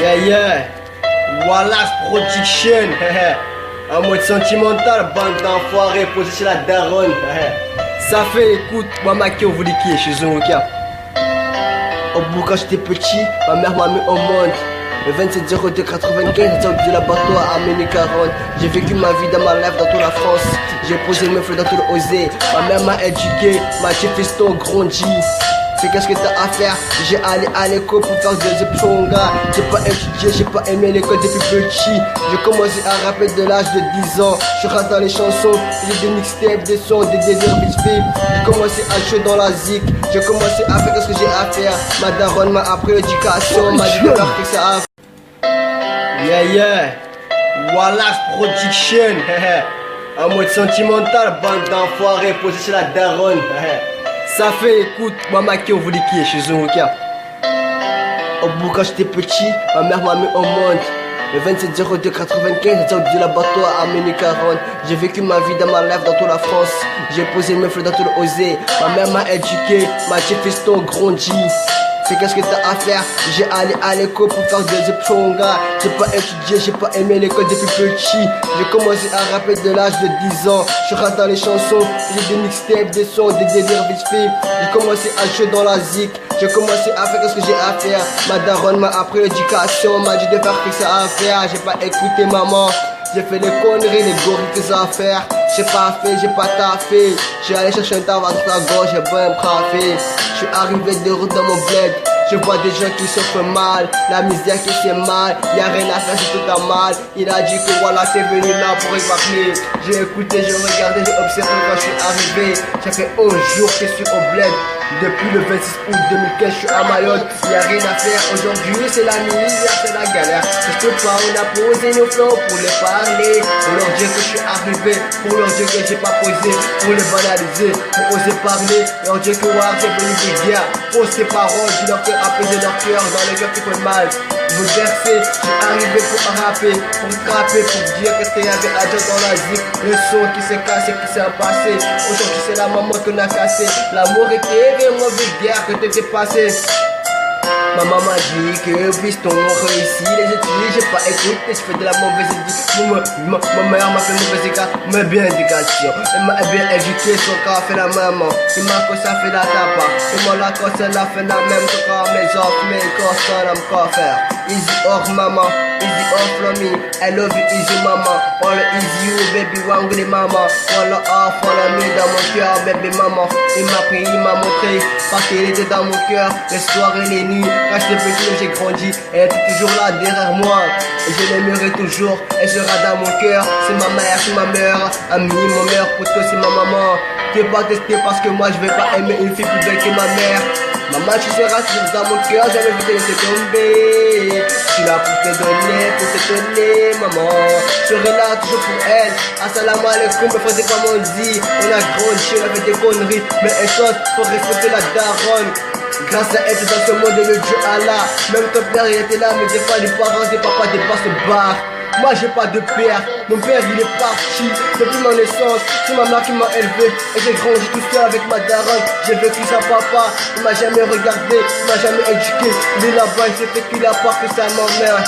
Yeah, yeah. Wallace Production. En mode sentimental, bande d'enfoirés posés chez la daronne. Ça fait, écoute, moi, Maki, on voulait qui? Je suis Zunguka. Au bout, quand j'étais petit, ma mère m'a mis au monde. Le 27-02-95, j'ai de la bateau à Amélie 40. J'ai vécu ma vie dans ma life dans toute la France. J'ai posé mes fleurs dans tout le osé. Ma mère m'a éduqué, m'a dit fiston, grandi. C'est qu'est-ce que t'as à faire? J'ai allé à l'école pour faire des épchongas. J'ai pas étudié, j'ai pas aimé l'école depuis petit. J'ai commencé à rapper de l'âge de 10 ans. Je rate dans les chansons, j'ai des mixtapes, des sons, des désirs vite fait. J'ai commencé à jouer dans la zik. J'ai commencé à faire ce que j'ai à faire. Ma daronne m'a appris l'éducation, m'a dit de faire que ça a. Yeah, yeah. Wallace Production. En mode sentimental, bande d'enfoirés posés chez la daronne. Ça fait, écoute, moi, Maki, on voulait qui? Je suis Zunguka. Au bout, quand j'étais petit, ma mère m'a mis au monde. Le 27-02-95, j'ai de la bateau à Amélie 40. J'ai vécu ma vie dans ma life dans toute la France. J'ai posé mes fleurs dans tout le osé. Ma mère m'a éduqué, m'a dit fiston, grandi. C'est qu'est-ce que t'as à faire? J'ai allé à l'école pour faire des épchongas. J'ai pas étudié, j'ai pas aimé l'école depuis petit. J'ai commencé à rapper de l'âge de 10 ans. Je rate dans les chansons, j'ai des mixtapes, des sons, des délires vite fait. J'ai commencé à jouer dans la zik. J'ai commencé à faire ce que j'ai à faire. Ma daronne m'a appris l'éducation, m'a dit de faire ce que ça à faire. J'ai pas écouté maman. J'ai fait les conneries, les gorilles que ça à faire. J'ai pas fait, j'ai pas taffé. J'ai allé chercher un tabac à la gorge, j'ai pas un café. Je suis arrivé de route dans mon bled. Je vois des gens qui souffrent mal, la misère qui c'est mal, y'a rien à faire, c'est tout à mal. Il a dit que voilà, t'es venu là pour épargner. J'ai écouté, j'ai regardé, j'ai observé quand je suis arrivé. Ça fait 11 jours que je suis au bled. Depuis le 26 août 2015, je suis à Mayotte, y'a rien à faire. Aujourd'hui, c'est la misère, c'est la galère. Je peux pas, on a posé nos flots pour les parler. Pour leur dire que je suis arrivé, pour leur dire que j'ai pas posé, pour les banaliser, pour oser parler. Leur dire que ouais, j'ai venu des guerres. Pose tes paroles, dis leur faire apaiser leur cœur dans les cœurs qui font mal. Vous versez, je suis arrivé pour rapper, pour frapper, pour dire qu'est-ce qu'il y avait à dire dans la zik. Le son qui s'est cassé, qui s'est passé. Aujourd'hui, c'est la maman qu'on a cassé. L'amour était mauvaise guerre que t'étais passé. Ma maman m'a dit que piston réussit les études, j'ai pas écouté, je fais de la mauvaise éducation. Ma mère m'a fait mauvaise éducation, mais bien éducation. Elle m'a bien éduqué, son corps fait la maman. Il m'a que ça fait la tapa. Et moi la cause elle a fait la même, son corps mes offres, mes cosses, on a quoi faire. Easy off maman, easy off from me. I love you easy maman. All easy you baby, one with maman. All off, follow me dans mon cœur, baby maman. Il m'a pris, il m'a montré, parce qu'il était dans mon cœur, les soirs et les nuits. Quand j'étais petit, j'ai grandi, elle était toujours là derrière moi. Et je l'aimerai toujours, elle sera dans mon cœur. C'est ma mère, c'est ma meilleure amie, mon meilleur poteau, c'est ma maman. Tu vas pas tester parce que moi je vais pas aimer une fille plus belle que ma mère. Maman, tu seras toujours dans mon cœur, j'avais vu te laisser tomber. Je suis là pour te donner, maman. Je serai là toujours pour elle. Assalamu alaikum, mais faisait comme on dit. On a grandi, on a fait des conneries, mais elle chante, faut respecter la daronne. Grâce à elle, c'est dans ce monde de Dieu Allah. Même ton père il était là, mais des fois les parents, des papas, des pas se barrent. Moi j'ai pas de père, mon père il est parti depuis ma naissance, c'est ma mère qui m'a élevé. Et j'ai grandi tout seul avec ma daronne, j'ai vécu sans papa. Il m'a jamais regardé, il m'a jamais éduqué. Il est là-bas, il s'est fait qu'il a peur que ça m'emmerde.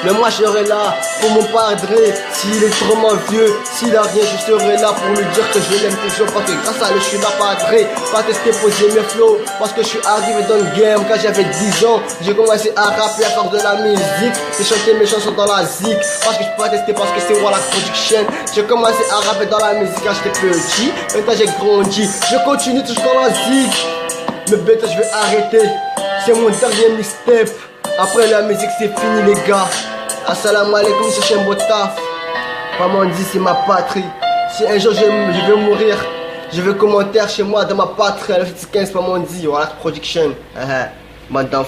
Mais moi je serai là pour mon padré. S'il est vraiment vieux, s'il a rien, je serai là pour lui dire que je l'aime toujours. Parce que grâce à lui je suis là padré. Pas tester, poser mes flows. Parce que je suis arrivé dans le game quand j'avais 10 ans. J'ai commencé à rapper, à faire de la musique. J'ai chanté mes chansons dans la zik. Parce que je peux pas tester, parce que c'est Wallace Production. J'ai commencé à rapper dans la musique quand j'étais petit. Maintenant j'ai grandi, je continue toujours dans la zik. Mais bientôt je vais arrêter. C'est mon dernier mixtape. Après la musique c'est fini les gars. Assalamu alaikum, c'est un beau taf. Maman dit c'est ma patrie. Si un jour je vais mourir, je vais commenter chez moi dans ma patrie. À la 15, maman dit Wallace Production. Madame